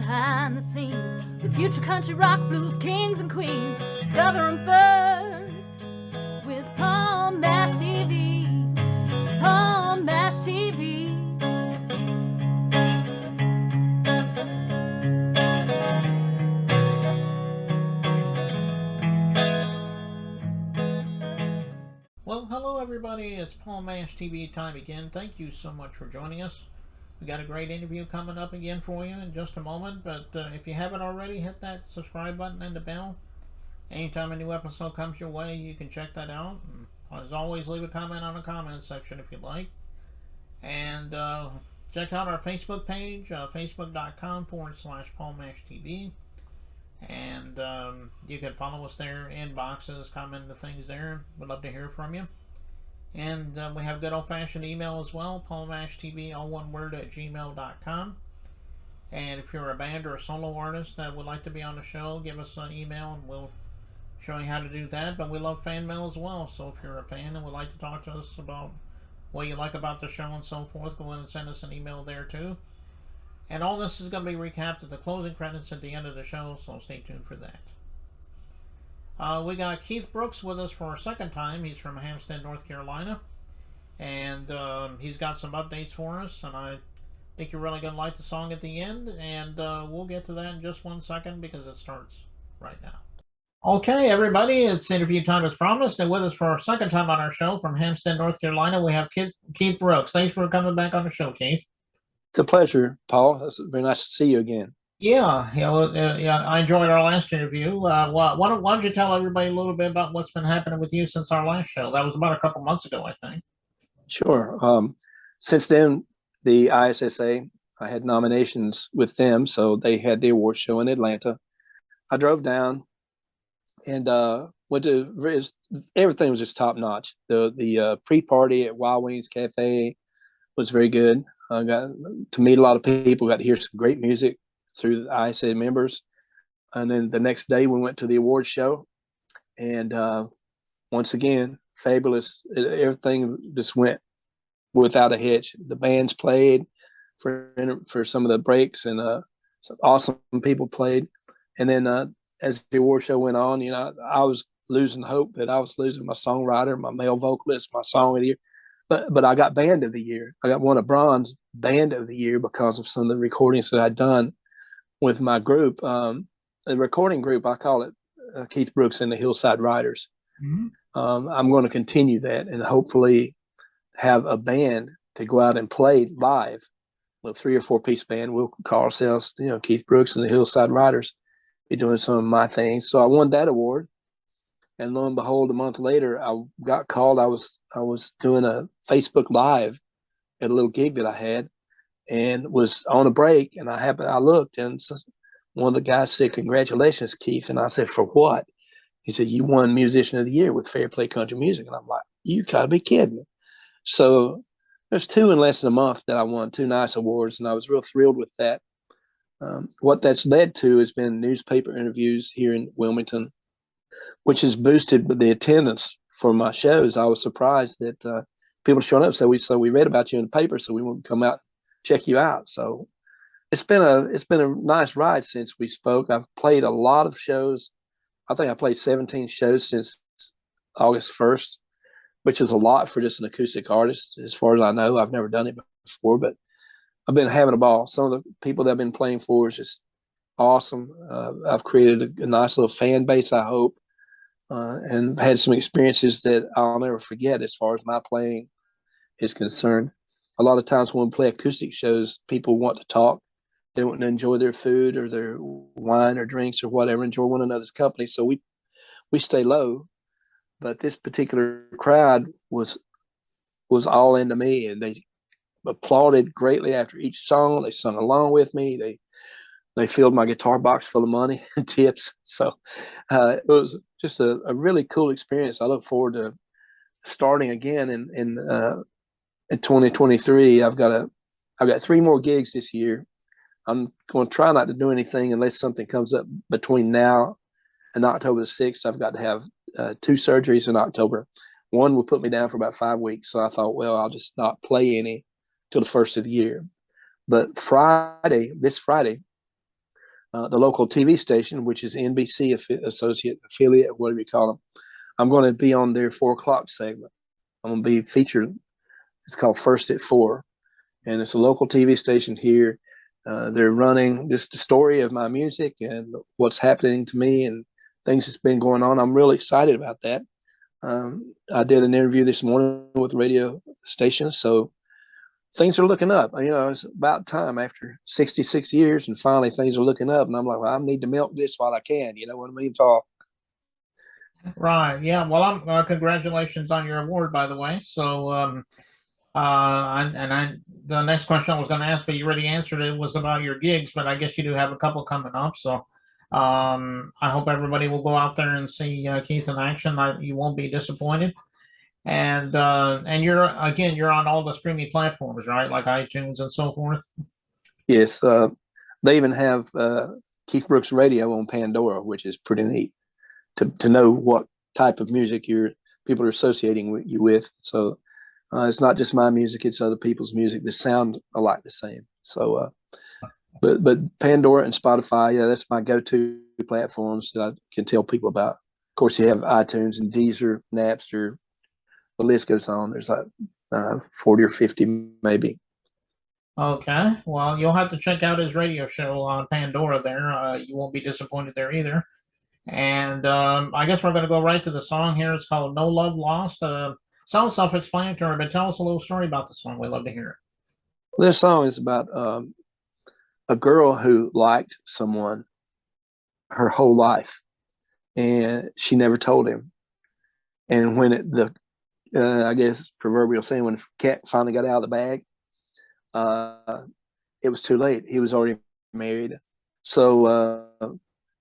behind the scenes with future country rock blues kings and queens. Discover them first with Palm Mash TV. Palm Mash TV. Well, hello everybody, it's Paul Mash TV time again. Thank you so much for joining us. We got a great interview coming up again for you in just a moment, but if you haven't already, hit that subscribe button and the bell. Anytime a new episode comes your way, you can check that out. And as always, leave a comment on the comment section if you'd like. And check out our Facebook page, facebook.com/Paul Mash TV. And you can follow us there, inboxes, comment the things there. We'd love to hear from you. And we have good old-fashioned email as well, paulmashtv, all one word, at gmail.com. And if you're a band or a solo artist that would like to be on the show, give us an email and we'll show you how to do that. But we love fan mail as well, so if you're a fan and would like to talk to us about what you like about the show and so forth, go ahead and send us an email there too. And all this is going to be recapped at the closing credits at the end of the show, so stay tuned for that. We got Keith Brooks with us for a second time. He's from Hamstead, North Carolina. And he's got some updates for us, and I think you're really going to like the song at the end. And we'll get to that in just 1 second because it starts right now. Okay, everybody, it's interview time as promised. And with us for a second time on our show from Hamstead, North Carolina, we have Keith Brooks. Thanks for coming back on the show, Keith. It's a pleasure, Paul. It's very nice to see you again. Yeah, I enjoyed our last interview. Why don't you tell everybody a little bit about what's been happening with you since our last show? That was about a couple months ago, I think. Sure. Since then, the ISSA, I had nominations with them, so they had the award show in Atlanta. I drove down and went to everything was just top notch. The pre-party at Wild Wings Cafe was very good. I got to meet a lot of people, got to hear some great music through the ISA members. And then the next day we went to the awards show, and once again, fabulous. Everything just went without a hitch. The bands played for some of the breaks, and some awesome people played. And then as the award show went on, I was losing hope that I was losing my songwriter, my male vocalist, my song of the year. But I got Band of the Year. I got won a bronze Band of the Year because of some of the recordings that I'd done with my group. The recording group, I call it Keith Brooks and the Hillside Riders. Mm-hmm. I'm going to continue that and hopefully have a band to go out and play live. With 3 or 4 piece band, we'll call ourselves, Keith Brooks and the Hillside Riders. Be doing some of my things. So I won that award. And lo and behold, a month later, I got called. I was doing a Facebook Live at a little gig that I had, and was on a break. And I looked, and one of the guys said, "Congratulations, Keith." And I said, "For what?" He said, "You won Musician of the Year with Fair Play Country Music." And I'm like, "You gotta be kidding me!" So there's 2 in less than a month that I won 2 nice awards, and I was real thrilled with that. What that's led to has been newspaper interviews here in Wilmington, which has boosted the attendance for my shows. I was surprised that people showing up. So we read about you in the paper, so we want to come out and check you out. So it's been a nice ride since we spoke. I've played a lot of shows. I think I played 17 shows since August 1st, which is a lot for just an acoustic artist. As far as I know, I've never done it before, but I've been having a ball. Some of the people that I've been playing for is just awesome. I've created a nice little fan base, I hope. And had some experiences that I'll never forget as far as my playing is concerned. A lot of times when we play acoustic shows, people want to talk. They want to enjoy their food or their wine or drinks or whatever, enjoy one another's company. So we stay low. But this particular crowd was all into me, and they applauded greatly after each song. They sung along with me. They filled my guitar box full of money and tips. So it was just a really cool experience. I look forward to starting again in 2023. I've got 3 more gigs this year. I'm going to try not to do anything unless something comes up between now and October the 6th. I've got to have 2 surgeries in October. One will put me down for about 5 weeks. So I thought, well, I'll just not play any till the first of the year. But this Friday, the local TV station, which is NBC associate affiliate, whatever you call them. I'm going to be on their 4 o'clock segment. I'm going to be featured. It's called First at 4, and it's a local TV station here. They're running just the story of my music and what's happening to me and things that's been going on. I'm really excited about that. I did an interview this morning with the radio station, so things are looking up. It's about time after 66 years, and finally things are looking up. And I'm like, well, I need to milk this while I can. You know what I mean? Talk. Right. Yeah. Well, I'm congratulations on your award, by the way. So, the next question I was going to ask, but you already answered it, was about your gigs. But I guess you do have a couple coming up. So, I hope everybody will go out there and see Keith in action. You won't be disappointed. And you're on all the streaming platforms, right? Like iTunes and so forth. Yes. They even have Keith Brooks Radio on Pandora, which is pretty neat to know what type of music people are associating you with. So it's not just my music; it's other people's music that sound alike the same. So, but Pandora and Spotify, yeah, that's my go-to platforms that I can tell people about. Of course, you have iTunes and Deezer, Napster. The list goes on. There's like 40 or 50 maybe. Okay. Well, you'll have to check out his radio show on Pandora there. You won't be disappointed there either. And I guess we're going to go right to the song here. It's called No Love Lost. Sounds self-explanatory, but tell us a little story about the song. We'd love to hear it. This song is about a girl who liked someone her whole life, and she never told him. And when I guess proverbial saying, when the cat finally got out of the bag, it was too late. He was already married. So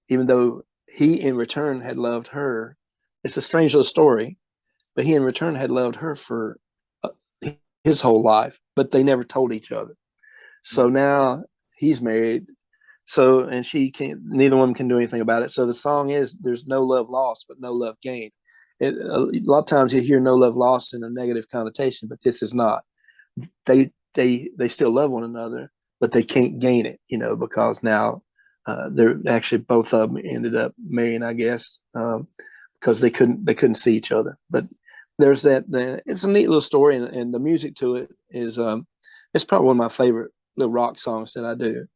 even though he in return had loved her, it's a strange little story, but he in return had loved her for his whole life, but they never told each other. So now he's married. So, and she can't, neither one can do anything about it. So the song is, there's no love lost, but no love gained. A lot of times you hear no love lost in a negative connotation, but this is not. They still love one another, but they can't gain it, because now they're actually, both of them ended up marrying, I guess, because they couldn't see each other. But there's that. It's a neat little story, and the music to it is it's probably one of my favorite little rock songs that I do.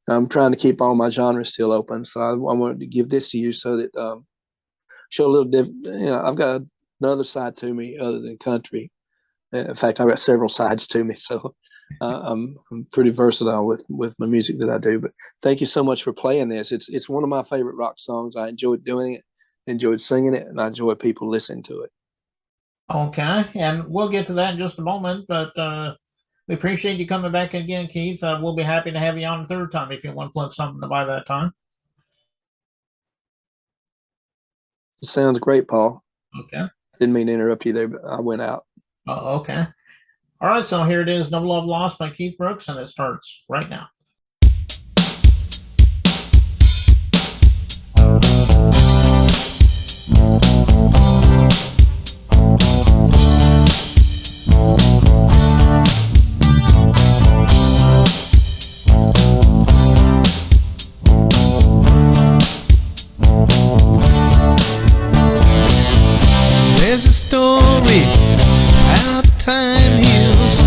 I'm trying to keep all my genres still open, so I wanted to give this to you so that show a little different. I've got another side to me other than country. In fact, I've got several sides to me, so I'm pretty versatile with my music that I do. But thank you so much for playing this. It's one of my favorite rock songs. I enjoyed doing it, enjoyed singing it, and I enjoy people listening to it. Okay, and we'll get to that in just a moment, but we appreciate you coming back again, Keith. We'll be happy to have you on a third time if you want to plug something by that time. It sounds great, Paul. Okay. Didn't mean to interrupt you there, but I went out. Oh, okay. All right, so here it is, No Love Lost by Keith Brooks, and it starts right now. There's a story how time heals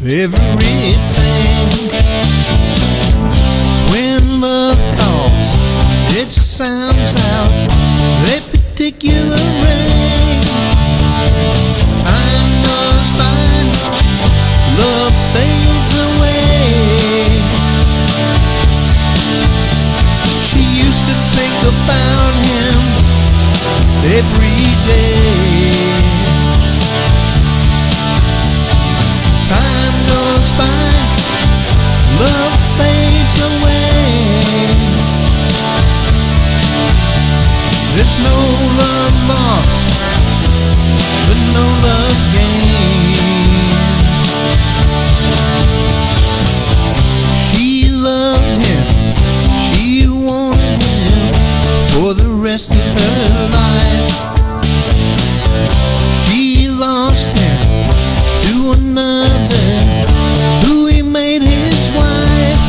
everything. When love calls, it sounds out a particular ring. Time goes by, love fades away. She used to think about him every day. Time goes by, love fades away. There's no love lost, but no love gained. She loved him, she wanted him for the rest of her life. She lost him to another who he made his wife.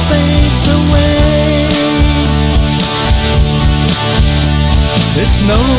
fades away. It's no